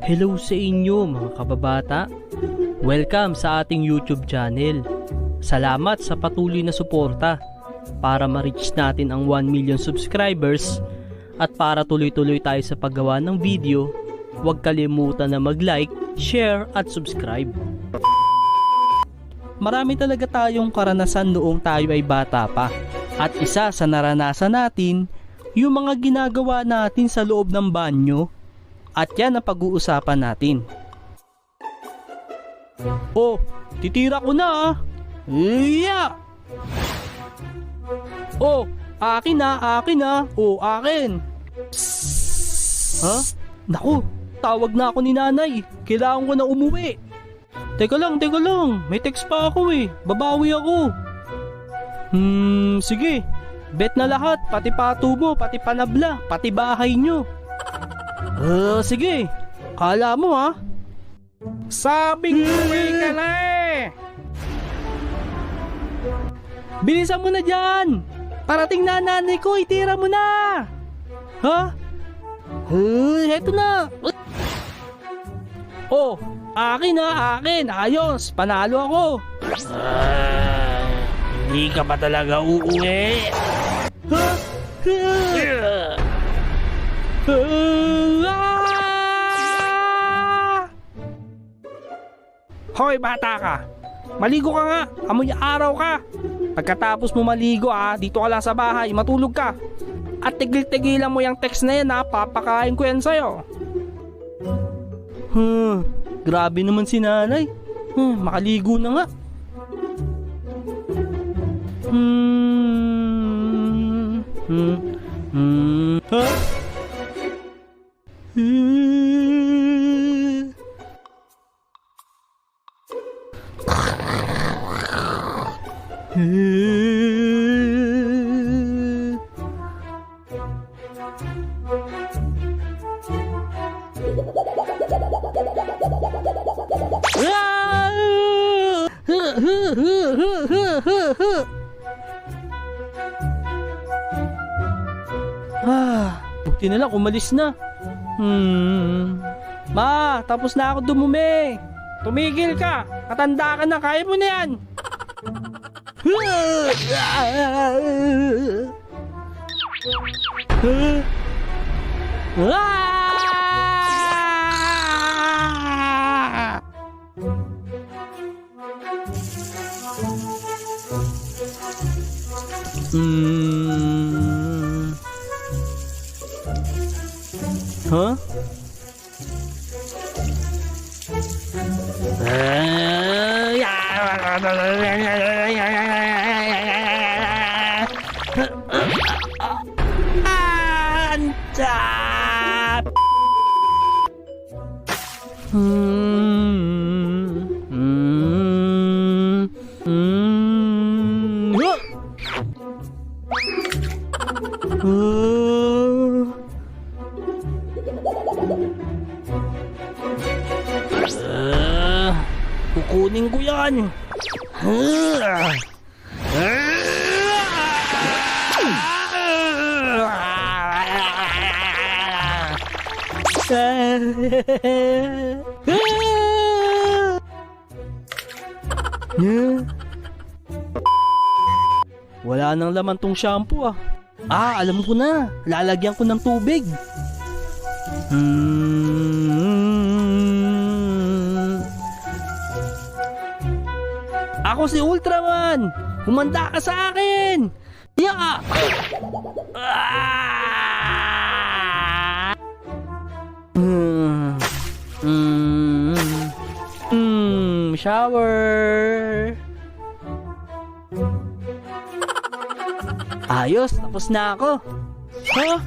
Hello sa inyo mga kababata. Welcome sa ating YouTube channel. Salamat sa patuloy na suporta para ma-reach natin ang 1 million subscribers at para tuloy-tuloy tayo sa paggawa ng video. Huwag kalimutan na mag-like, share at subscribe. Marami talaga tayong karanasan noong tayo ay bata pa. At isa sa naranasan natin, yung mga ginagawa natin sa loob ng banyo. At yan ang pag-uusapan natin. Oh, titira ko na ah. Yeah! Oh, akin na. Oh, akin. Ha? Naku, tawag na ako ni nanay. Kailangan ko na umuwi. Teka lang. May text pa ako eh. Babawi ako. Sige. Bet na lahat. Pati pato mo, pati panabla, pati bahay nyo. Sige. Kala mo ha? Sabing umuwi ka na eh. Bilisan mo na dyan. Parating na nanay ko. Itira mo na. Ha? Heto na. Oh, akin na, akin. Ayos, panalo ako. Hindi ka pa talaga uuwi. Ha? Hoy bata ka, maligo ka nga, amoy araw ka. Pagkatapos mo maligo dito ka lang sa bahay, matulog ka. At tigil-tigilan mo yung text na yan papakain ko yan sa'yo. Grabe naman si nanay. Makaligo na nga. Buti na lang umalis na. Ma, tapos na ako dumumi. Tumigil ka. Matanda ka na, kaya mo na yan. Huh? Kukunin ko yan. Wala nang laman tong shampoo alam ko na. Lalagyan ko ng tubig. Ako si Ultraman! Humanda ka sa akin! Yeah! Shower! Ayos, tapos na ako. Huh?